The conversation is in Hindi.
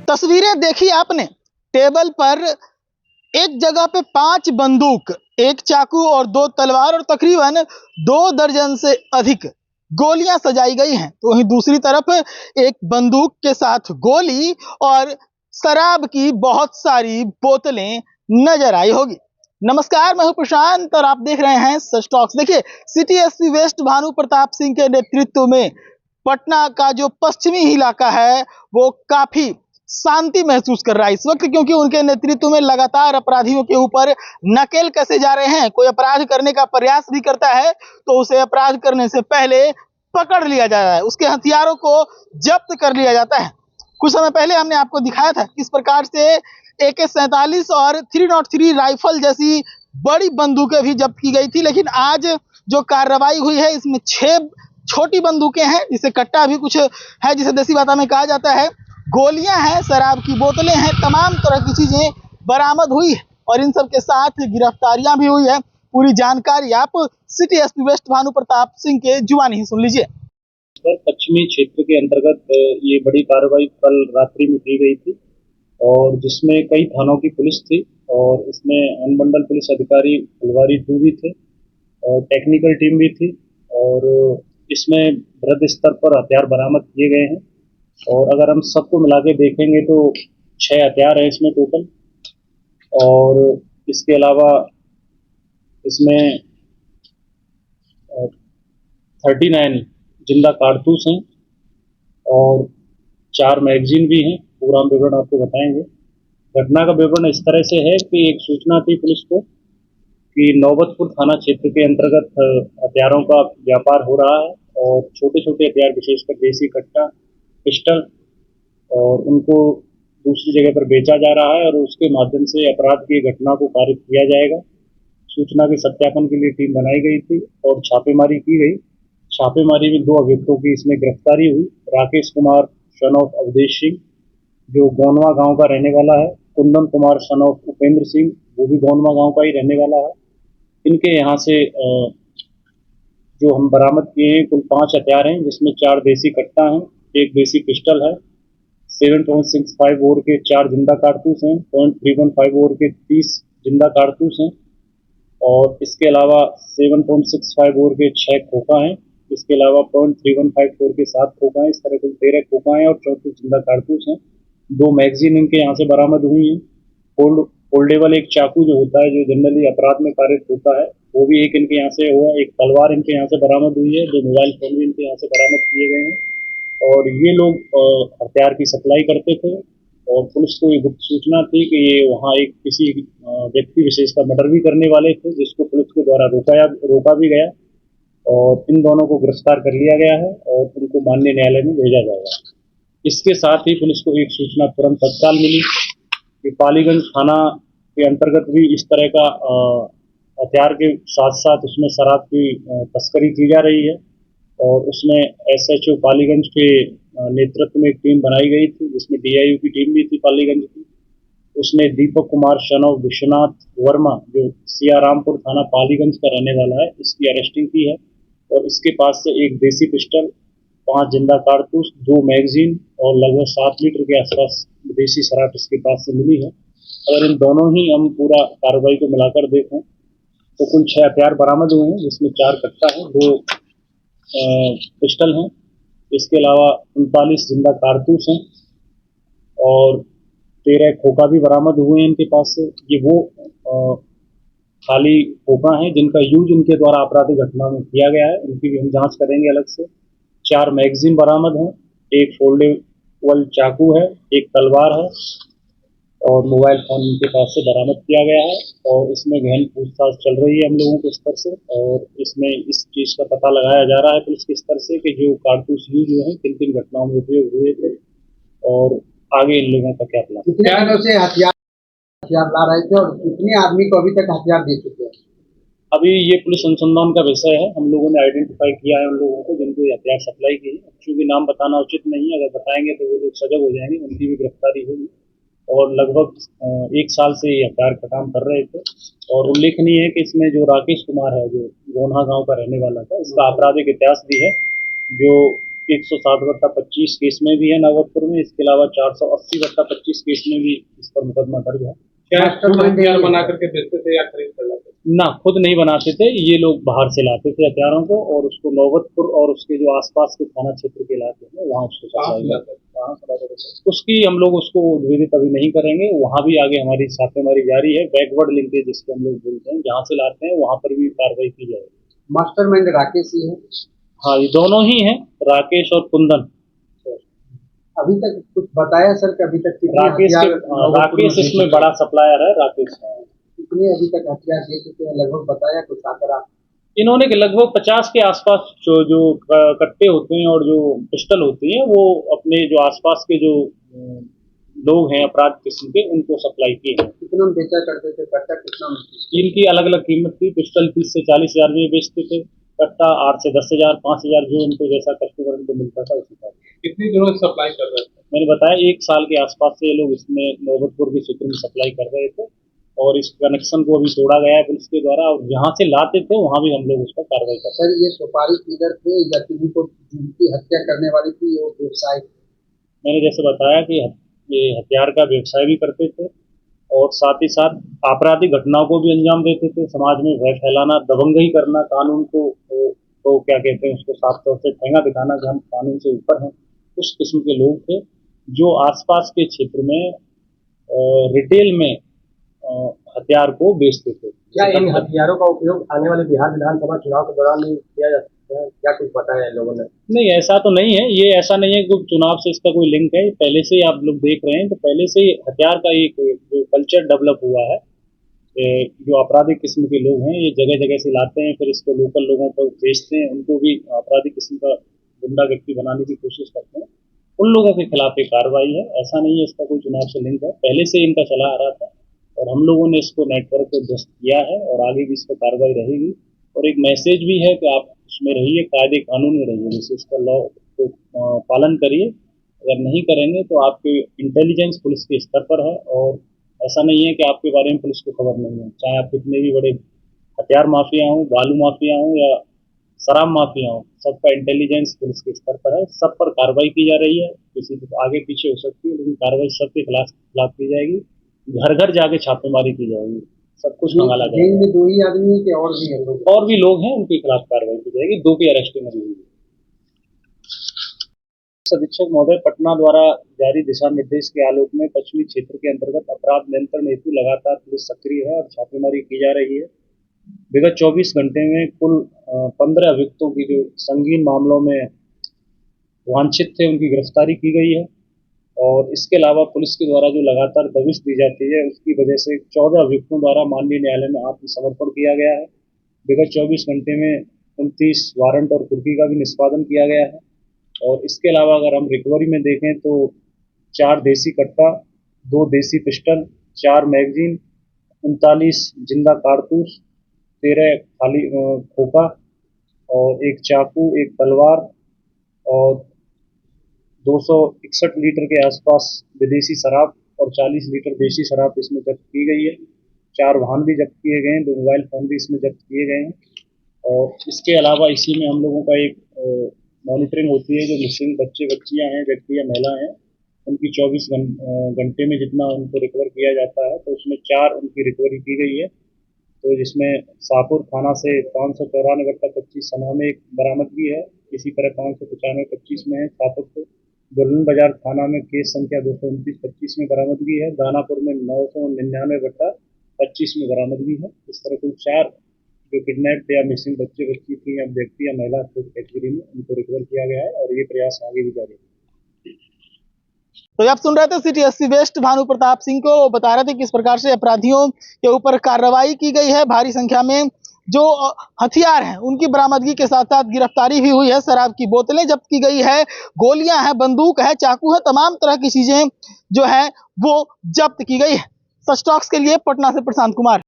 तस्वीरें देखी आपने, टेबल पर एक जगह पे 5 बंदूक, एक चाकू और 2 तलवार और तकरीबन 2 दर्जन से अधिक गोलियां सजाई गई हैं। तो वहीं दूसरी तरफ एक बंदूक के साथ गोली और शराब की बहुत सारी बोतलें नजर आई होगी। नमस्कार, मैं हूं प्रशांत और आप देख रहे हैं सच टॉक्स। देखिए, city SP west Bhanu Pratap Singh के नेतृत्व में पटना का जो पश्चिमी इलाका है वो काफी शांति महसूस कर रहा है इस वक्त, क्योंकि उनके नेतृत्व में लगातार अपराधियों के ऊपर नकेल कसे जा रहे हैं। कोई अपराध करने का प्रयास भी करता है तो उसे अपराध करने से पहले पकड़ लिया जा रहा है, उसके हथियारों को जब्त कर लिया जाता है। कुछ समय पहले हमने आपको दिखाया था किस प्रकार से AK-47 और 303 राइफल जैसी बड़ी बंदूकें भी जब्त की गई थी, लेकिन आज जो कार्रवाई हुई है इसमें 6 छोटी बंदूकें हैं, जिसे कट्टा भी कुछ है, जिसे देसी भाषा में कहा जाता है, गोलियां हैं, शराब की बोतलें हैं, तमाम तरह की चीजें बरामद हुई है और इन सब के साथ गिरफ्तारियां भी हुई है। पूरी जानकारी आप city SP west Bhanu Pratap Singh के जुबानी ही सुन लीजिए। पश्चिमी क्षेत्र के अंतर्गत ये बड़ी कार्रवाई कल रात्रि में की गई थी और जिसमें कई थानों की पुलिस थी और इसमें अनुमंडल पुलिस अधिकारी फुलवारी 2 भी थे और टेक्निकल टीम भी थी और इसमें बृहद स्तर पर हथियार बरामद किए गए हैं। और अगर हम सबको मिला के देखेंगे तो 6 हथियार हैं इसमें टोटल, और इसके अलावा इसमें 39 जिंदा कारतूस हैं और 4 मैगजीन भी हैं। पूरा विवरण आपको बताएंगे। घटना का विवरण इस तरह से है कि एक सूचना थी पुलिस को कि नौबतपुर थाना क्षेत्र के अंतर्गत हथियारों का व्यापार हो रहा है और छोटे छोटे हथियार, विशेषकर देसी कट्टा, पिस्टल, और उनको दूसरी जगह पर बेचा जा रहा है और उसके माध्यम से अपराध की घटना को पारित किया जाएगा। सूचना के सत्यापन के लिए टीम बनाई गई थी और छापेमारी की गई। छापेमारी में 2 अभियुक्तों की इसमें गिरफ्तारी हुई। राकेश कुमार सन ऑफ अवधेश सिंह जो गोंदवा गांव का रहने वाला है, कुंदन कुमार सन ऑफ उपेंद्र सिंह वो भी गोंदवा गांव का ही रहने वाला है। इनके यहाँ से जो हम बरामद किए हैं कुल 5 हथियार हैं, जिसमें 4 देसी कट्टा हैं, 1 देसी पिस्टल है, 7.65 बोर के 4 जिंदा कारतूस हैं, 0.315 बोर के 30 जिंदा कारतूस हैं और इसके अलावा 7.65 बोर के 6 खोखा हैं। इसके अलावा 0.315 बोर के 7 खोखा हैं। इस तरह कुल 13 खोखा हैं और 34 जिंदा कारतूस हैं। 2 मैगजीन इनके यहाँ से बरामद हुई हैं। फोल्डेबल एक चाकू जो होता है, जो जनरली अपराध में पारित होता है, वो भी एक इनके यहाँ से हुआ। एक तलवार इनके यहाँ से बरामद हुई है। 2 मोबाइल फोन भी इनके यहाँ से बरामद किए गए हैं और ये लोग हथियार की सप्लाई करते थे और पुलिस को ये गुप्त सूचना थी कि ये वहाँ एक किसी व्यक्ति विशेष का मर्डर भी करने वाले थे, जिसको पुलिस के द्वारा रोका भी गया और इन दोनों को गिरफ्तार कर लिया गया है और उनको माननीय न्यायालय में भेजा जाएगा। इसके साथ ही पुलिस को एक सूचना तुरंत तत्काल मिली कि पालीगंज थाना के अंतर्गत भी इस तरह का हथियार के साथ साथ उसमें शराब की तस्करी की जा रही है और उसमें SHO पालीगंज के नेतृत्व में एक टीम बनाई गई थी, जिसमें DIU की टीम भी थी पालीगंज की। उसने दीपक कुमार सन ऑफ विश्वनाथ वर्मा जो सियारामपुर थाना पालीगंज का रहने वाला है, इसकी अरेस्टिंग की है और इसके पास से एक देसी पिस्टल, 5 जिंदा कारतूस, 2 मैगजीन और लगभग 7 लीटर के आसपास विदेशी शराब इसके पास से मिली है। अगर इन दोनों ही हम पूरा कार्रवाई को मिलाकर देखें तो कुल 6 हथियार बरामद हुए हैं, जिसमें 4 कट्टा है, 2 पिस्टल हैं। इसके अलावा 39 जिंदा कारतूस हैं और 13 खोखा भी बरामद हुए हैं इनके पास से। ये वो खाली खोखा हैं जिनका यूज इनके द्वारा आपराधिक घटना में किया गया है, उनकी भी हम जांच करेंगे अलग से। 4 मैगजीन बरामद हैं, एक फोल्डेबल चाकू है, एक तलवार है और मोबाइल फोन इनके पास से बरामद किया गया है और इसमें गहन पूछताछ चल रही है हम लोगों के स्तर से और इसमें इस चीज का पता लगाया जा रहा है पुलिस के स्तर से कि जो कारतूस यूज हुए हैं किन किन घटनाओं में उपयोग हुए थे और आगे इन लोगों का क्या प्लान। कितने लोगों से हथियार ला रहे थे और कितने आदमी को अभी तक हथियार दे चुके हैं? अभी ये पुलिस अनुसंधान का विषय है। हम लोगों ने आइडेंटिफाई किया है उन लोगों को जिनको ये हथियार सप्लाई की है। चूंकि नाम बताना उचित नहीं है, अगर बताएंगे तो वो लोग सजग हो जाएंगे, उनकी भी गिरफ्तारी होगी और लगभग 1 साल से ये हथियार का काम कर रहे थे। और उल्लेखनीय है कि इसमें जो राकेश कुमार है, जो गोन्हा गांव का रहने वाला था, इसका आपराधिक इतिहास भी है, जो 107/25 केस में भी है नवतपुर में। इसके अलावा 480/25 केस में भी इस पर मुकदमा दर्ज है। क्या खुद हथियार बना करके बेचते थे या खरीद कर लाते थे? ना, खुद नहीं बनाते थे, ये लोग बाहर से लाते थे हथियारों को और उसको नौबतपुर और उसके जो आसपास के थाना क्षेत्र के इलाके हैं वहाँ उसको सप्लाई करते थे। उसकी हम लोग उसको विदित अभी नहीं करेंगे, वहाँ भी आगे हमारी छापेमारी जारी है। बैकवर्ड लिंकेज जिसको हम लोग बोलते हैं, जहाँ से लाते हैं वहाँ पर भी कार्रवाई की जाएगी। मास्टरमाइंड राकेश ही है। हाँ, ये दोनों ही हैं, राकेश और कुंदन। अभी तक कुछ बताया सर कि अभी तक कितने राकेश इसमें बड़ा सप्लायर है। राकेश कितने अभी तक हथियार दे चुके हैं, लगभग बताया कुछ आंकड़ा? इन्होंने लगभग 50 के आसपास जो कट्टे होते हैं और जो पिस्टल होती हैं वो अपने जो आसपास के जो लोग हैं अपराध किस्म के उनको सप्लाई किए हैं। कितना में बेचा करते थे, कट्टा कितना में? इनकी अलग अलग कीमत थी। पिस्टल 30 से 40 हजार में बेचते थे, कट्टा 8 से 10 हजार, 5 हजार, जो इनको जैसा कस्टमर इनको मिलता था उसी का। कितनी दिनों से सप्लाई कर रहे थे? मैंने बताया 1 साल के आसपास से ये लोग इसमें नौबतपुर के क्षेत्र में सप्लाई कर रहे थे और इस कनेक्शन को अभी तोड़ा गया है पुलिस के द्वारा और जहाँ से लाते थे वहाँ भी हम लोग उस पर कार्रवाई करते हैं। सर ये सुपारी किधर थे या किसी को जिनकी हत्या करने वाली थी वो व्यवसाय? मैंने जैसे बताया कि ये हथियार का व्यवसाय भी करते थे और साथ ही साथ आपराधिक घटनाओं को भी अंजाम देते थे। समाज में भय फैलाना, दबंगई करना, कानून को क्या कहते हैं उसको साफ तौर से ठेंगा दिखाना कि हम कानून से ऊपर हैं, उस किस्म के लोग थे जो आसपास के क्षेत्र में रिटेल में हथियार को बेचते थे। क्या इन हथियारों का उपयोग आने वाले बिहार विधानसभा चुनाव के दौरान भी किया जा सकता है? क्या कुछ बताया है लोगों ने? नहीं, ऐसा तो नहीं है। ये ऐसा नहीं है कि चुनाव से इसका कोई लिंक है। पहले से ही आप लोग देख रहे हैं तो पहले से ही हथियार का एक जो कल्चर डेवलप हुआ है। जो आपराधिक किस्म के लोग हैं ये जगह जगह से लाते हैं, फिर इसको लोकल लोगों को बेचते हैं, उनको भी आपराधिक किस्म का गुंडा व्यक्ति बनाने की कोशिश करते हैं। उन लोगों के खिलाफ एक कार्रवाई है। ऐसा नहीं है इसका कोई चुनाव से लिंक है, पहले से इनका चला आ रहा था और हम लोगों ने इसको नेटवर्क को ध्वस्त किया है और आगे भी इस पर कार्रवाई रहेगी। और एक मैसेज भी है कि आप उसमें रहिए, कायदे कानून में रहिए, जैसे इसका लॉ को पालन करिए। अगर नहीं करेंगे तो आपके इंटेलिजेंस पुलिस के स्तर पर है और ऐसा नहीं है कि आपके बारे में पुलिस को खबर नहीं है। चाहे आप कितने भी बड़े हथियार माफिया हों, बालू माफिया हों या शराब माफिया हों, सबका इंटेलिजेंस पुलिस के स्तर पर है। सब पर कार्रवाई की जा रही है। किसी को आगे पीछे हो सकती है लेकिन कार्रवाई सबके खिलाफ की जाएगी। घर घर जाके छापेमारी की जाएगी, सब कुछ संभाला जाएगा। में 2 ही आदमी है कि और भी है लोग? और भी लोग हैं, उनके खिलाफ कार्रवाई की जाएगी। 2 की अरेस्टिंग अभी हुई है। अधीक्षक महोदय पटना द्वारा जारी दिशा निर्देश के आलोक में पश्चिमी क्षेत्र के अंतर्गत अपराध नियंत्रण हेतु लगातार पुलिस सक्रिय है और छापेमारी की जा रही है। विगत 24 घंटे में कुल 15 अभियुक्तों की जो संगीन मामलों में वांछित थे उनकी गिरफ्तारी की गई है और इसके अलावा पुलिस के द्वारा जो लगातार दबिश दी जाती है उसकी वजह से 14 अभियुक्तों द्वारा माननीय न्यायालय में आत्मसमर्पण किया गया है। विगत 24 घंटे में 29 वारंट और कुर्की का भी निष्पादन किया गया है और इसके अलावा अगर हम रिकवरी में देखें तो 4 देसी कट्टा, 2 देसी पिस्टल, 4 मैगजीन, 39 जिंदा कारतूस, 13 खाली खोखा और 1 चाकू, 1 तलवार और 261 लीटर के आसपास विदेशी शराब और 40 लीटर देशी शराब इसमें जब्त की गई है। 4 वाहन भी जब्त किए गए हैं, 2 मोबाइल फोन भी इसमें जब्त किए गए हैं और इसके अलावा इसी में हम लोगों का एक मॉनिटरिंग होती है। जो मिसिंग बच्चे बच्चियां हैं, व्यक्ति या महिला हैं, उनकी 24 घंटे में जितना उनको रिकवर किया जाता है तो उसमें 4 उनकी रिकवरी की गई है। तो जिसमें शाहपुर थाना से 594/25 सना में एक बरामदगी है। इसी तरह 595/25 में है शाहपुर से। दुल्हन बाजार थाना में केस संख्या 229/25 में बरामदगी है। दानापुर में 999/25 में बरामदगी है। इस तरह कुल 4 जो किडनैप या मिसिंग बच्चे बच्ची थी या व्यक्ति या महिला कैटेगरी में उनको रिकवर किया गया है और ये प्रयास आगे भी जारी है। तो आप सुन रहे थे city SP west Bhanu Pratap Singh को। वो बता रहे थे किस प्रकार से अपराधियों के ऊपर कार्रवाई की गई है। भारी संख्या में जो हथियार हैं उनकी बरामदगी के साथ साथ गिरफ्तारी भी हुई है। शराब की बोतलें जब्त की गई है, गोलियां हैं, बंदूक है, चाकू है, तमाम तरह की चीजें जो है वो जब्त की गई है। सच टॉक्स के लिए पटना से प्रशांत कुमार।